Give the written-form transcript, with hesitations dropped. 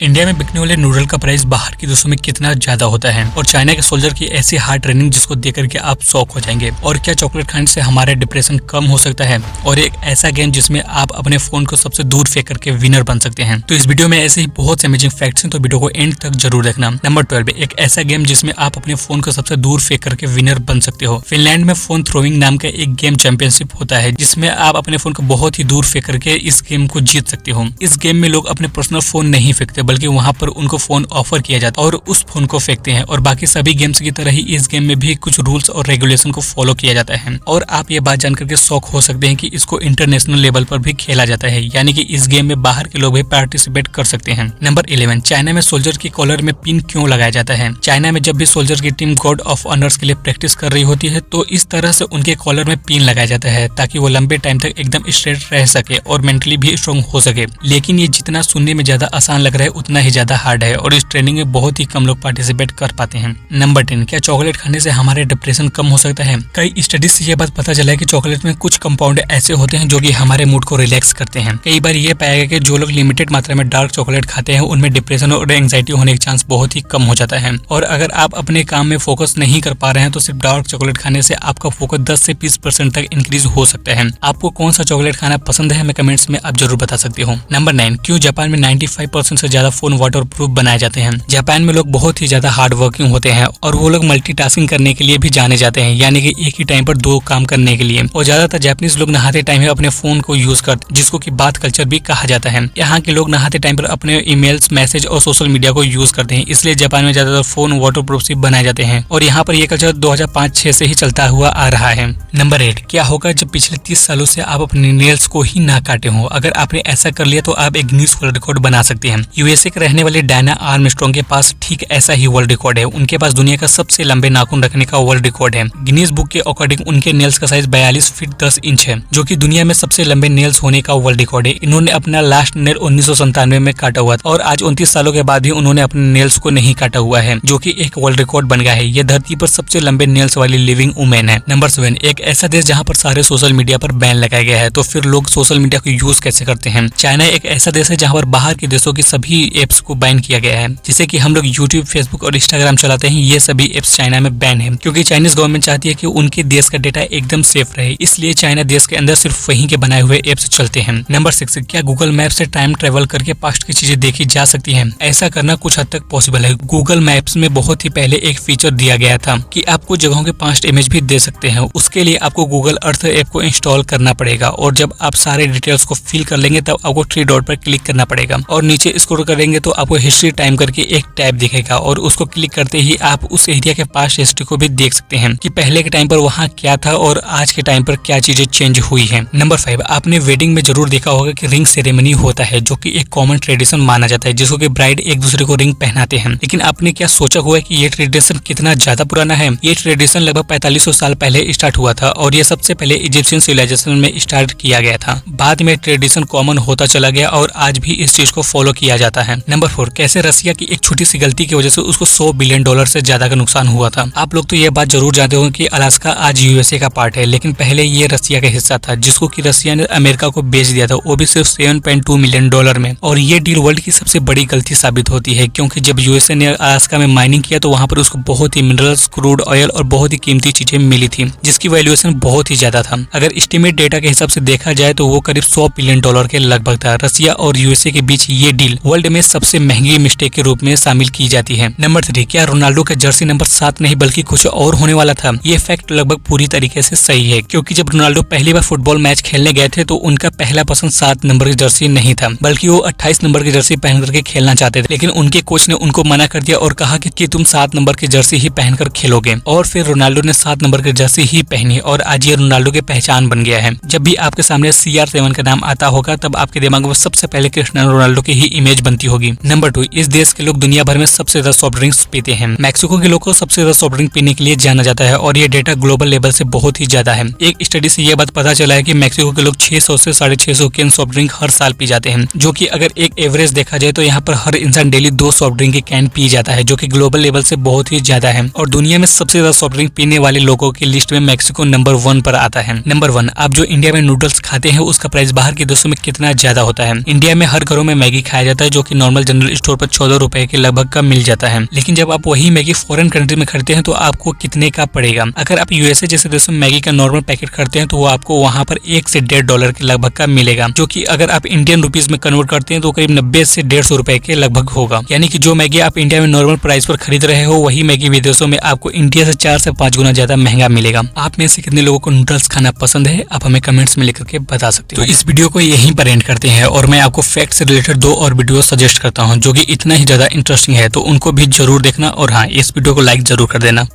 India में बिकने वाले नूडल का प्राइस बाहर के देशों में कितना ज्यादा होता है और चाइना के सोल्जर की ऐसी हार्ड ट्रेनिंग जिसको देख करके आप शॉक हो जाएंगे। और क्या चॉकलेट खाने से हमारा डिप्रेशन कम हो सकता है और एक ऐसा गेम जिसमें आप अपने फोन को सबसे दूर फेंक करके विनर बन सकते हैं। तो इस वीडियो में ऐसे ही बहुत से अमेजिंग फैक्ट्स हैं, तो वीडियो को एंड तक जरूर देखना। नंबर 12, एक ऐसा गेम जिसमें आप अपने फोन को सबसे दूर फेंक करके विनर बन सकते हो। फिनलैंड में फोन थ्रोइंग नाम का एक गेम चैंपियनशिप होता है जिसमें आप अपने फोन को बहुत ही दूर फेंक करके इस गेम को जीत सकते हो। इस गेम में लोग अपने पर्सनल फोन नहीं फेंकते बल्कि वहां पर उनको फोन ऑफर किया जाता है और उस फोन को फेंकते हैं। और बाकी सभी गेम्स की तरह ही इस गेम में भी कुछ रूल्स और रेगुलेशन को फॉलो किया जाता है। और आप ये बात जानकर के शॉक हो सकते हैं कि इसको इंटरनेशनल लेवल पर भी खेला जाता है, यानी कि इस गेम में बाहर के लोग भी पार्टिसिपेट कर सकते हैं। नंबर 11, चाइना में सोल्जर की कॉलर में पिन क्यों लगाया जाता है। चाइना में जब भी सोल्जर की टीम गॉड ऑफ ऑनर्स के लिए प्रैक्टिस कर रही होती है तो इस तरह से उनके कॉलर में पिन लगाया जाता है ताकि वो लंबे टाइम तक एकदम स्ट्रेट रह सके और मेंटली भी स्ट्रॉन्ग हो सके। लेकिन ये जितना सुनने में ज्यादा आसान लग रहा है उतना ही ज्यादा हार्ड है और इस ट्रेनिंग में बहुत ही कम लोग पार्टिसिपेट कर पाते हैं। नंबर 10, क्या चॉकलेट खाने से हमारे डिप्रेशन कम हो सकता है। कई स्टडीज से ये बात पता चला है कि चॉकलेट में कुछ कंपाउंड ऐसे होते हैं जो कि हमारे मूड को रिलैक्स करते हैं। कई बार ये पाया गया कि जो लोग लिमिटेड मात्रा में डार्क चॉकलेट खाते हैं उनमें डिप्रेशन और एंग्जाइटी होने के चांस बहुत ही कम हो जाता है। और अगर आप अपने काम में फोकस नहीं कर पा रहे हैं तो सिर्फ डार्क चॉकलेट खाने से आपका फोकस 10 से 20% तक इंक्रीज हो सकता है। आपको कौन सा चॉकलेट खाना पसंद है, हमें कमेंट्स में आप जरूर बता सकते हो। नंबर 9, क्यों जापान में 95% से ज्यादा फोन वाटर प्रूफ बनाए जाते हैं। जापान में लोग बहुत ही ज्यादा हार्ड वर्किंग होते हैं और वो लोग मल्टीटास्किंग करने के लिए भी जाने जाते हैं, यानी कि एक ही टाइम पर 2 काम करने के लिए। और ज्यादातर जापानीज लोग नहाते टाइम अपने फोन को यूज करते, जिसको कि बाथ कल्चर भी कहा जाता है। यहाँ के लोग नहाते टाइम पर अपने ईमेल्स, मैसेज और सोशल मीडिया को यूज करते हैं, इसलिए जापान में ज्यादातर फोन वाटर प्रूफ से बनाए जाते हैं। और यहाँ पर यह कल्चर 2005-6 से ही चलता हुआ आ रहा है। नंबर 8, क्या होगा जब पिछले 30 सालों से आप अपने नेल्स को ही ना काटे हो। अगर आपने ऐसा कर लिया तो आप एक गिनीज वर्ल्ड रिकॉर्ड बना सकते हैं। यूएसए के रहने वाले डायना आर्मस्ट्रांग के पास ठीक ऐसा ही वर्ल्ड रिकॉर्ड है। उनके पास दुनिया का सबसे लंबे नाखून रखने का वर्ल्ड रिकॉर्ड है। गिनीज बुक के अकॉर्डिंग उनके नेल्स का साइज 42 फीट 10 इंच है, जो कि दुनिया में सबसे लंबे नेल्स होने का वर्ल्ड रिकॉर्ड है। इन्होंने अपना लास्ट नेल 1997 में काटा हुआ था और आज 29 सालों के बाद भी उन्होंने अपने नेल्स को नहीं काटा हुआ है, जो कि एक वर्ल्ड रिकॉर्ड बन गया है। ये धरती पर सबसे लंबे नेल्स वाली लिविंग वुमेन है। नंबर 7, एक ऐसा देश जहाँ पर सारे सोशल मीडिया पर बैन लगाया गया है, तो फिर लोग सोशल मीडिया को यूज कैसे करते हैं। चाइना एक ऐसा देश है जहाँ पर बाहर के देशों की सभी एप्स को बैन किया गया है। जैसे कि हम लोग यूट्यूब, फेसबुक और इंस्टाग्राम चलाते हैं, ये सभी एप्स चाइना में बैन है, क्योंकि चाइनीज गवर्नमेंट चाहती है कि उनके देश का डेटा एकदम सेफ रहे, इसलिए चाइना देश के अंदर सिर्फ वहीं के बनाए हुए एप्स चलते हैं। नंबर 6, क्या गूगल मैप से टाइम ट्रेवल करके पास्ट की चीजें देखी जा सकती हैं। ऐसा करना कुछ हद तक पॉसिबल है। गूगल मैप्स में बहुत ही पहले एक फीचर दिया गया था कि आपको जगहों के पास्ट इमेज भी दे सकते हैं। उसके लिए आपको गूगल अर्थ ऐप को इंस्टॉल करना पड़ेगा और जब आप सारे डिटेल्स को फिल कर लेंगे तब आपको 3 डॉट पर क्लिक करना पड़ेगा और नीचे स्क्रॉल करेंगे तो आपको हिस्ट्री टाइम करके एक टैब दिखेगा और उसको क्लिक करते ही आप उस एरिया के पास्ट हिस्ट्री को भी देख सकते हैं कि पहले के टाइम पर वहाँ क्या था और आज के टाइम पर क्या चीजें चेंज हुई है। नंबर 5, आपने वेडिंग में जरूर देखा होगा कि रिंग सेरेमनी होता है, जो कि एक कॉमन ट्रेडिशन माना जाता है, जिसको कि ब्राइड एक दूसरे को रिंग पहनाते हैं। लेकिन आपने क्या सोचा हुआ है कि ये ट्रेडिशन कितना ज्यादा पुराना है। ये ट्रेडिशन लगभग 4500 साल पहले स्टार्ट हुआ था और ये सबसे पहले इजिप्शियन सिविलाइजेशन में स्टार्ट किया गया था। बाद में ट्रेडिशन कॉमन होता चला गया और आज भी इस चीज को फॉलो किया जाता है। नंबर 4, कैसे रसिया की एक छोटी सी गलती की वजह से उसको $100 बिलियन से ज्यादा का नुकसान हुआ था। आप लोग तो ये बात जरूर जानते हो कि अलास्का आज यूएसए का पार्ट है, लेकिन पहले ये रसिया का हिस्सा था, जिसको कि रसिया ने अमेरिका को बेच दिया था, वो भी सिर्फ $7.2 मिलियन में। और ये डील वर्ल्ड की सबसे बड़ी गलती साबित होती है, क्योंकि जब यूएसए ने अलास्का में माइनिंग किया तो वहाँ पर उसको बहुत ही मिनरल्स, क्रूड ऑयल और बहुत ही कीमती चीजें मिली थी, जिसकी वैल्यूएशन बहुत ही ज्यादा था। अगर एस्टिमेट डेटा के हिसाब से देखा जाए तो वो करीब $100 बिलियन के लगभग था। रसिया और यूएसए के बीच ये डील वर्ल्ड में सबसे महंगी मिस्टेक के रूप में शामिल की जाती है। नंबर 3, क्या रोनाल्डो का जर्सी नंबर 7 नहीं बल्कि कुछ और होने वाला था। ये फैक्ट लगभग पूरी तरीके से सही है, क्योंकि जब रोनाल्डो पहली बार फुटबॉल मैच खेलने गए थे तो उनका पहला पसंद 7 नंबर की जर्सी नहीं था, बल्कि वो 28 नंबर की जर्सी पहन करके खेलना चाहते थे। लेकिन उनके कोच ने उनको मना कर दिया और कहा कि तुम 7 नंबर की जर्सी ही पहनकर खेलोगे। और फिर रोनाल्डो ने 7 नंबर की जर्सी ही पहनी और आज ये रोनाल्डो की पहचान बन गया है। जब भी आपके सामने CR7 का नाम आता होगा तब आपके दिमाग में सबसे पहले क्रिस्टियानो रोनाल्डो की ही इमेज बनती होगी। नंबर 2, इस देश के लोग दुनिया भर में सबसे ज्यादा सॉफ्ट ड्रिंक्स पीते हैं। मैक्सिको के लोग को सबसे ज्यादा सॉफ्ट ड्रिंक पीने के लिए जाना जाता है और ये डेटा ग्लोबल लेवल से बहुत ही ज्यादा है। एक स्टडी से यह बात पता चला है कि मैक्सिको के लोग 600 से 650 कैन सॉफ्ट ड्रिंक हर साल पी जाते हैं, जो कि अगर एक एवरेज देखा जाए तो यहाँ पर हर इंसान डेली 2 सॉफ्ट ड्रिंक की कैन पी जाता है, जो कि ग्लोबल लेवल से बहुत ही ज्यादा है। और दुनिया में सबसे ज्यादा सॉफ्ट ड्रिंक पीने वाले लोगों की लिस्ट में मैक्सिको नंबर 1 पर आता है। नंबर 1, आप जो इंडिया में नूडल्स खाते हैं उसका प्राइस बाहर के देशों में कितना ज्यादा होता है। इंडिया में हर घरों में मैगी खाया जाता है, जो कि नॉर्मल जनरल स्टोर पर 14 रुपए के लगभग का मिल जाता है। लेकिन जब आप वही मैगी फॉरेन कंट्री में खरीदते हैं तो आपको कितने का पड़ेगा? अगर आप यूएसए जैसे देशों में मैगी का नॉर्मल पैकेट खरीदते हैं तो वो आपको वहाँ पर 1 से $1.5 के लगभग का मिलेगा, जो कि अगर आप इंडियन रुपीज में कन्वर्ट करते हैं तो करीब 90 से 150 रुपए के लगभग होगा। यानी कि जो मैगी आप इंडिया में नॉर्मल प्राइस पर खरीद रहे हो वही मैगी विदेशों में आपको इंडिया से 4 से 5 गुना ज्यादा महंगा मिलेगा। आप में से कितने लोगों को नूडल्स खाना पसंद है, आप हमें कमेंट्स में लिख के बता सकते हो। तो इस वीडियो को यहीं पर एंड करते हैं और मैं आपको फैक्ट से रिलेटेड 2 और वीडियो सजेस्ट करता हूं जो कि इतना ही ज्यादा इंटरेस्टिंग है, तो उनको भी जरूर देखना और हाँ, इस वीडियो को लाइक जरूर कर देना।